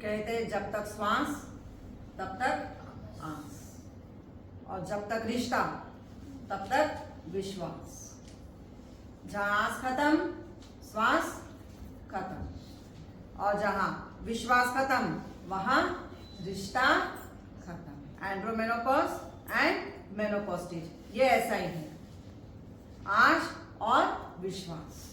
कहते हैं जब तक श्वास तब तक आस, और जब तक रिश्ता तब तक विश्वास। जहां आस खत्म श्वास खत्म, और जहां विश्वास खत्म वहां रिश्ता खत्म। एंड्रोमेनोपॉज एंड मेनोपॉज स्टेज, ये ऐसा ही है, आश और विश्वास।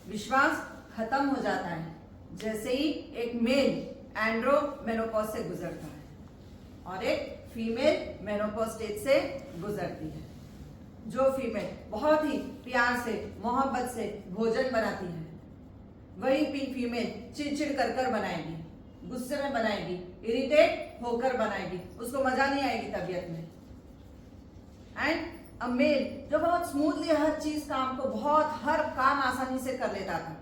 विश्वास खत्म हो जाता है जैसे ही एक मेल एंड्रोमेनोपॉज से गुजरता है और एक फीमेल मेनोपॉज स्टेज से गुजरती है। जो फीमेल बहुत ही प्यार से मोहब्बत से भोजन बनाती है, वही फीमेल चिड़चिड़ कर कर बनाएगी, गुस्से में बनाएगी, इरिटेट होकर बनाएगी, उसको मजा नहीं आएगी तबीयत में। एंड अ मेल जो बहुत स्मूथली हर चीज काम को हर काम आसानी से कर लेता था,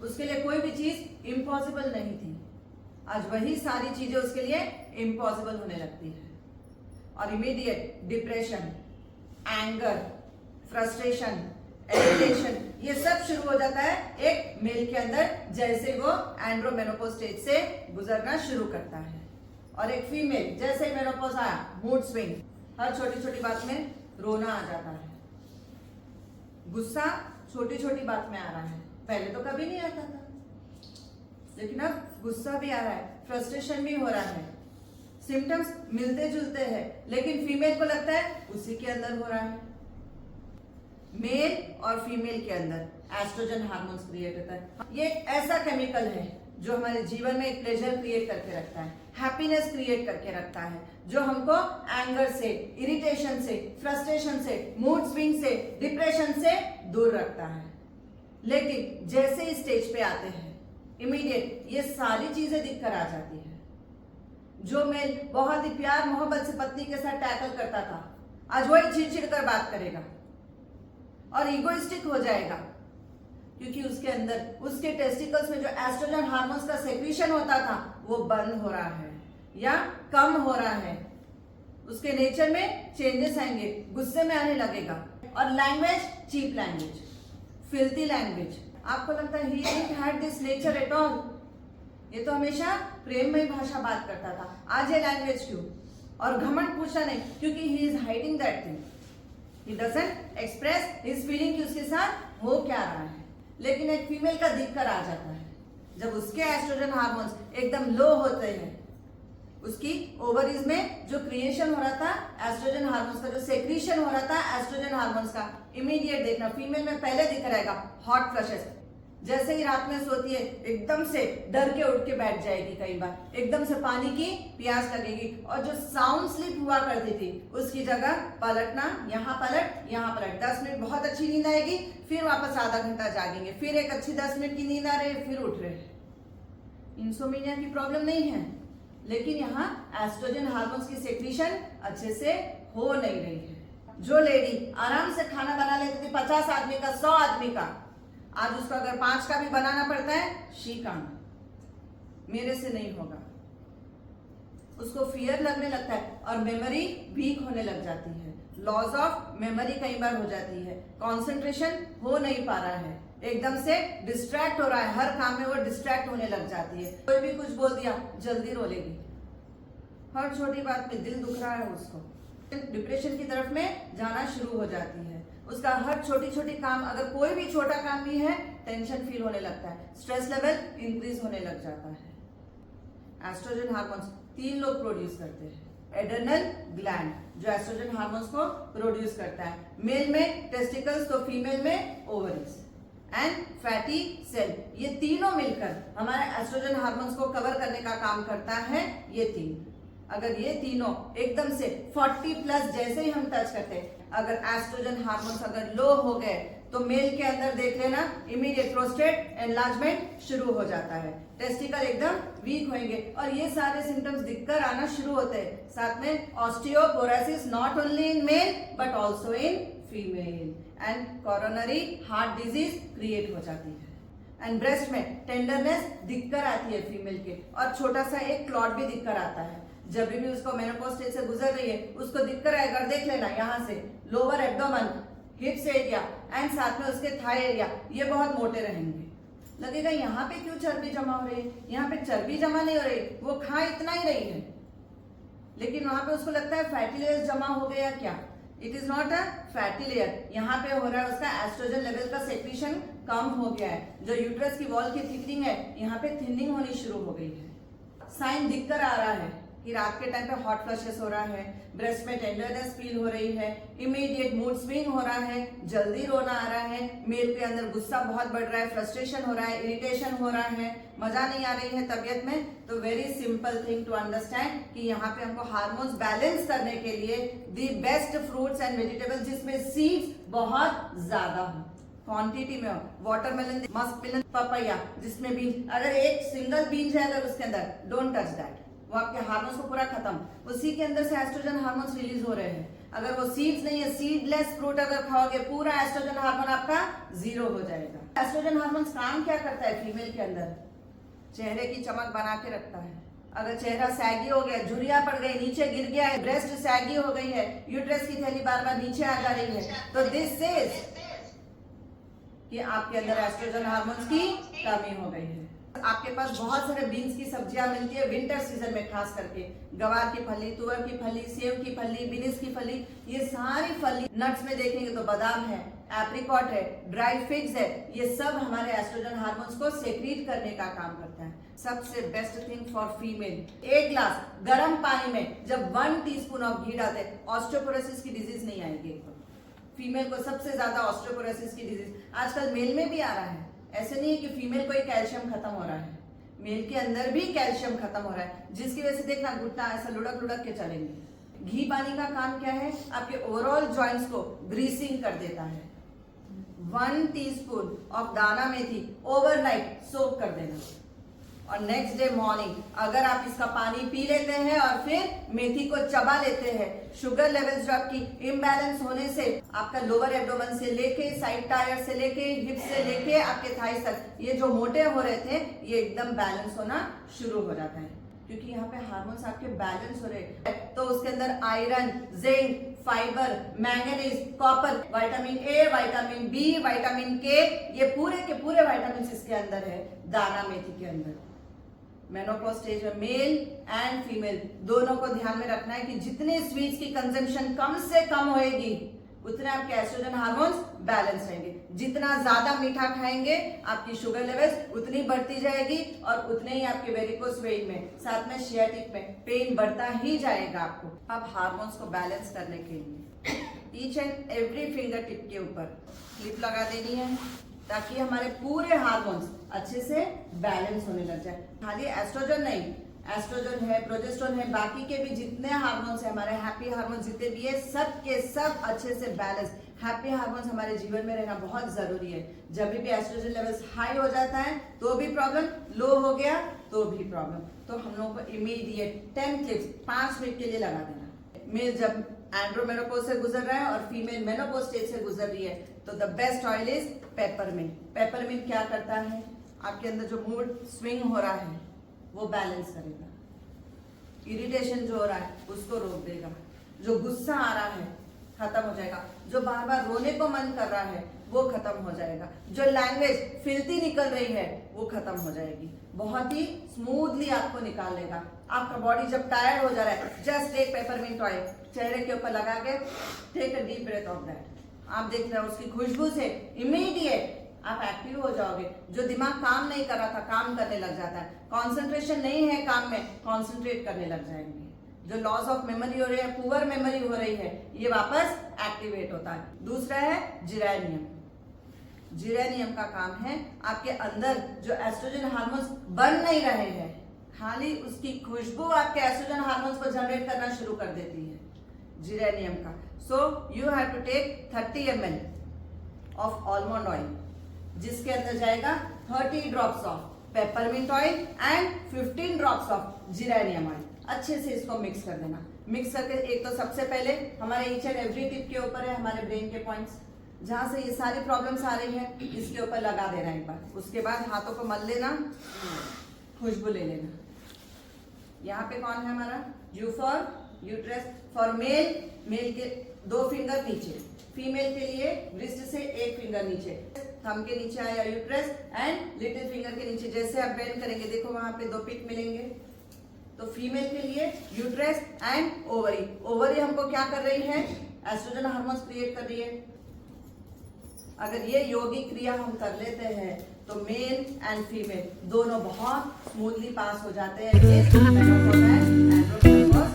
उसके लिए कोई भी चीज इम्पॉसिबल नहीं थी, आज वही सारी चीजें उसके लिए इम्पॉसिबल होने लगती है। और immediate depression, anger, frustration, irritation, ये सब शुरू हो जाता है एक मेल के अंदर जैसे वो एंड्रोमेनोपॉज स्टेज से गुजरना शुरू करता है। और एक फीमेल जैसे ही मेनोपॉज आया, मूड स्विंग, हर छोटी छोटी बात में रोना आ जाता है, गुस्सा छोटी छोटी बात में आ रहा है, पहले तो कभी नहीं आता था, लेकिन अब गुस्सा भी आ रहा है, फ्रस्ट्रेशन भी हो रहा है। सिम्टम्स मिलते जुलते हैं, लेकिन फीमेल को लगता है उसी के अंदर हो रहा है। मेल और फीमेल के अंदर एस्ट्रोजन हार्मोन्स क्रिएट होता है। ये एक ऐसा केमिकल है जो हमारे जीवन में एक प्लेजर क्रिएट करके रखता है, हैप्पीनेस क्रिएट करके रखता है, जो हमको एंगर से, इरिटेशन से, फ्रस्ट्रेशन से, मूड स्विंग से, डिप्रेशन से दूर रखता है। लेकिन जैसे ही स्टेज पे आते हैं, इमीडिएट ये सारी चीजें दिखकर आ जाती है। जो मेल बहुत ही प्यार मोहब्बत से पत्नी के साथ टैकल करता था, आज वही चिड़चिड़ कर बात करेगा और इगोइस्टिक हो जाएगा, क्योंकि उसके अंदर उसके टेस्टिकल्स में जो एस्ट्रोजन हार्मोन्स का सेक्रीशन होता था वो बंद हो रहा है या कम हो रहा है। उसके नेचर में चेंजेस आएंगे, गुस्से में आने लगेगा। और language, cheap language, filthy language. आपको लगता है he didn't had this nature at all, ये तो हमेशा प्रेममय भाषा बात करता था, आज ये लैंग्वेज क्यों? और घमंड पूछा नहीं, क्योंकि he is hiding that thing, he doesn't express his feeling कि उसके साथ हो क्या रहा है। लेकिन एक फीमेल का दिख कर आ जाता है जब उसके एस्ट्रोजन हार्मोन्स एकदम लो होते हैं, उसकी ओवरीज में जो क्रिएशन हो रहा था एस्ट्रोजन हार्मोन्स का, जो सेक्रीशन हो रहा था एस्ट्रोजन हार्मोन्स का, इमीडिएट देखना फीमेल में पहले दिख रहेगा हॉट फ्लशेस। जैसे ही रात में सोती है एकदम से डर के उठ के बैठ जाएगी, कई बार एकदम से पानी की प्यास लगेगी, और जो साउंड स्लीप हुआ करती थी उसकी जगह पलटना, यहाँ पलट यहाँ पलट, 10 मिनट बहुत अच्छी नींद आएगी, फिर वापस आधा घंटा जागेंगे, फिर एक अच्छी 10 मिनट की नींद आ रही है, फिर उठ रहे। इंसोम्निया की प्रॉब्लम नहीं है, लेकिन यहाँ एस्ट्रोजन हार्मोन्स की सेक्रीशन अच्छे से हो नहीं रही है। जो लेडी आराम से खाना बना लेती थी 50 आदमी का, 100 आदमी का, आज उसको अगर 5 का भी बनाना पड़ता है, शी कांट, मेरे से नहीं होगा। उसको फियर लगने लगता है और मेमोरी वीक होने लग जाती है, लॉस ऑफ मेमोरी कई बार हो जाती है, कंसंट्रेशन हो नहीं पा रहा है, एकदम से डिस्ट्रैक्ट हो रहा है, हर काम में वो डिस्ट्रैक्ट होने लग जाती है। कोई भी कुछ बोल दिया जल्दी रो लेगी, हर छोटी बात में दिल दुख रहा है उसको, डिप्रेशन की तरफ में जाना शुरू हो जाती है। उसका हर छोटी छोटी काम, अगर कोई भी छोटा काम भी है, टेंशन फील होने लगता है, स्ट्रेस लेवल इंक्रीज होने लग जाता है। एस्ट्रोजन हार्मोन्स 3 लोग प्रोड्यूस करते हैं। एड्रेनल ग्लैंड जो एस्ट्रोजन हार्मोन्स को प्रोड्यूस करता है, मेल में टेस्टिकल्स तो फीमेल में ओवरीज, एंड फैटी सेल, ये तीनों मिलकर हमारे एस्ट्रोजन हार्मोन्स को कवर करने का काम करता है। ये 3, अगर ये तीनों एकदम से 40 प्लस जैसे ही हम टच करते हैं, अगर एस्ट्रोजन हार्मोन्स अगर लो हो गए तो मेल के अंदर देख लेना इमीडिएट प्रोस्टेट एनलार्जमेंट शुरू हो जाता है, टेस्टिकल एकदम वीक होंगे, और ये सारे सिम्टम्स दिखकर आना शुरू होते हैं। साथ में osteoporosis not only in male but also in female, and coronary heart disease create हो जाती है। एंड ब्रेस्ट में टेंडरनेस दिखकर आती है फीमेल के, और छोटा सा एक क्लॉट भी दिखकर आता है। जब भी उसको मेनोपॉज स्टेज से गुजर रही है उसको दिक्कत आएगा, देख लेना यहाँ से लोअर एब्डोमेन, हिप्स एरिया एंड साथ में उसके थाई एरिया, ये बहुत मोटे रहेंगे। लगेगा यहाँ पे क्यों चर्बी जमा हो रही है, यहाँ पे चर्बी जमा नहीं हो रही, वो खा इतना ही रही है, लेकिन वहां पे उसको लगता है फैटी लेयर्स जमा हो गया क्या। It is not a fatty layer, यहाँ पे हो रहा है उसका एस्ट्रोजन लेवल का सेक्रीशन कम हो गया है। जो यूट्रस की वॉल की थिकनिंग है, यहाँ पे थिनिंग होनी शुरू हो गई है। साइन दिखकर आ रहा है कि रात के टाइम पे हॉट फ्लशेस हो रहा है, ब्रेस्ट में टेंडरनेस फील हो रही है, इमीडिएट मूड स्विंग हो रहा है, जल्दी रोना आ रहा है, मेल के अंदर गुस्सा बहुत बढ़ रहा है, फ्रस्ट्रेशन हो रहा है, इरिटेशन हो रहा है, मजा नहीं आ रही है तबियत में। तो very simple thing to understand कि यहाँ पे हमको हार्मोन्स बैलेंस करने के लिए the best fruits and vegetables जिसमें सीड्स बहुत ज्यादा हो, क्वांटिटी में हो, वाटरमेलन, मस्कमेलन, पपाया जिसमें बीज, अगर एक सिंगल बीज है अगर उसके अंदर, डोंट टच दैट, वो आपके हार्मोन्स को पूरा खत्म, उसी के अंदर से एस्ट्रोजन हार्मोन्स रिलीज हो रहे हैं। अगर वो सीड्स नहीं है, सीडलेस फ्रूट अगर खाओगे, पूरा एस्ट्रोजन हार्मोन आपका जीरो हो जाएगा। एस्ट्रोजन हार्मोन्स काम क्या करता है फीमेल के अंदर, चेहरे की चमक बना के रखता है। अगर चेहरा सैगी हो गया, झुर्रियां पड़ गई, नीचे गिर गया है, ब्रेस्ट सैगी हो गई है, यूट्रस की थैली बार बार नीचे आ जा रही है, तो दिस इज कि आपके अंदर एस्ट्रोजन हार्मोन्स की कमी हो गई है। आपके पास बहुत सारे बीन्स की सब्जियां मिलती है विंटर सीजन में, खास करके गवार की फली, तुअर की फली, सेव की फली, बीन्स की फली, ये सारी फली। नट्स में देखेंगे तो बादाम है, एप्रिकॉट है, ड्राई फिग्स है, ये सब हमारे एस्ट्रोजन हार्मोन्स को सेक्रीट करने का काम करता है। सबसे best thing for female, 1 glass गर्म पानी में जब 1 टीस्पून ऑफ घी डालते हैं, ऑस्टियोपोरोसिस की डिजीज नहीं आएगी। फीमेल को सबसे ज्यादा ऑस्टियोपोरोसिस की डिजीज आजकल मेल में भी आ रहा है। ऐसे नहीं है कि फीमेल को ही कैल्शियम खत्म हो रहा है, मेल के अंदर भी कैल्शियम खत्म हो रहा है, जिसकी वजह से देखना घुटना ऐसा लुढ़क लुढ़क के चलेंगे। घी पानी का काम क्या है, आपके ओवरऑल जॉइंट्स को ग्रीसिंग कर देता है। 1 टीस्पून ऑफ दाना मेथी ओवरनाइट सोक कर देना, और नेक्स्ट डे मॉर्निंग अगर आप इसका पानी पी लेते हैं और फिर मेथी को चबा लेते हैं, शुगर लेवल्स जो आपकी इम्बैलेंस होने से आपका लोअर एब्डोमेन से लेके साइड टायर से लेके हिप से लेके आपके थाइस तक, ये जो मोटे हो रहे थे ये एकदम बैलेंस होना शुरू हो जाता है, क्योंकि यहाँ पे हार्मोन्स आपके बैलेंस हो रहे हैं। तो उसके अंदर iron, zinc, fibre, manganese, copper, vitamin A, vitamin B, vitamin K, ये पूरे के पूरे विटामिन इसके अंदर है दाना मेथी के अंदर। मेनोपॉज स्टेज में मेल एंड फीमेल दोनों को ध्यान में रखना है कि जितने स्वीट्स की कंजम्पशन कम से कम होएगी, उतने आपके एस्ट्रोजन हार्मोन्स बैलेंस रहेंगे। जितना ज्यादा मीठा खाएंगे आपकी शुगर लेवल्स उतनी बढ़ती जाएगी, और उतने ही आपके वेरिकोस वेन में, साथ में शियाटिक में पेन बढ़ता ही जाएगा आपको। अब हार्मोन्स को बैलेंस करने के लिए each and every finger tip के ऊपर क्लिप लगा देनी है, ताकि हमारे पूरे हार्मोन्स अच्छे से बैलेंस होने लग जाए। खाली एस्ट्रोजन नहीं, एस्ट्रोजन है, प्रोजेस्टेरोन है, बाकी के भी जितने हार्मोन्स है, हमारे हैप्पी हार्मोन्स जितने भी है, सब के सब अच्छे से बैलेंस। हैप्पी हार्मोन्स हमारे जीवन में रहना बहुत जरूरी है। जब भी एस्ट्रोजन लेवल्स हाई हो जाता है तो भी प्रॉब्लम, लो हो गया तो भी प्रॉब्लम। तो हम लोगों को इमीडिएट 10 क्लिप्स 5 मिनट के लिए लगा देना। मेल जब एंड्रोमेनोपॉज से गुजर रहा है और फीमेल मेनोपॉज स्टेज से गुजर रही है, तो the best oil is peppermint. Peppermint क्या करता है, आपके अंदर जो मूड स्विंग हो रहा है वो बैलेंस करेगा, इरिटेशन जो हो रहा है उसको रोक देगा, जो गुस्सा आ रहा है खत्म हो जाएगा, जो बार बार रोने को मन कर रहा है वो खत्म हो जाएगा, जो लैंग्वेज फिल्थी निकल रही है वो खत्म हो जाएगी, बहुत ही स्मूथली आपको निकाल लेगा। आपका बॉडी जब टायर्ड हो जा रहा है, जस्ट टेक पेपरमिंट ऑयल, चेहरे के ऊपर लगा के take a deep breath of that. आप देख रहे हो उसकी खुशबू से इमीडिएट आप एक्टिव हो जाओगे। जो दिमाग काम नहीं कर रहा था काम करने लग जाता है, कंसंट्रेशन नहीं है काम में, कंसंट्रेट करने लग जाएंगे। जो लॉस ऑफ मेमोरी हो रही है, पुअर मेमोरी हो रही है, ये वापस एक्टिवेट होता है। दूसरा है जिरेनियम। जिरेनियम का काम है आपके अंदर जो एस्ट्रोजन हार्मोन्स बन नहीं रहे हैं, खाली उसकी खुशबू आपके एस्ट्रोजन हार्मोन्स को जनरेट करना शुरू कर देती है, जिरेनियम का। So you have to take 30 ml of almond oil, जिसके अंदर जाएगा 30 drops of peppermint oil and 15 drops of geranium oil. अच्छे से इसको मिक्स कर देना। मिक्स करके एक तो सबसे पहले हमारे ईच एंड एवरी टिप के ऊपर है हमारे ब्रेन के पॉइंट्स, जहां से ये सारी प्रॉब्लम्स आ रही है, इसके ऊपर लगा देना एक बार। उसके बाद हाथों को मल लेना, खुशबू ले लेना। यहाँ पे कौन है हमारा, U for uterus, for male, male के 2 फिंगर नीचे, फीमेल के लिए रिस्ट से 1 फिंगर नीचे, थंब के नीचे आया यूट्रस एंड लिटिल फिंगर के नीचे जैसे आप बेंड करेंगे देखो वहां पे 2 पिक मिलेंगे। तो फीमेल के लिए यूट्रस एंड ओवरी, ओवरी हमको क्या कर रही है, एस्ट्रोजन हार्मोन्स क्रिएट कर रही है। अगर ये योगिक क्रिया हम कर लेते हैं तो मेल एंड फीमेल दोनों बहुत स्मूथली पास हो जाते हैं इस मेनोपॉज एंड एंड्रोमेनोपॉज।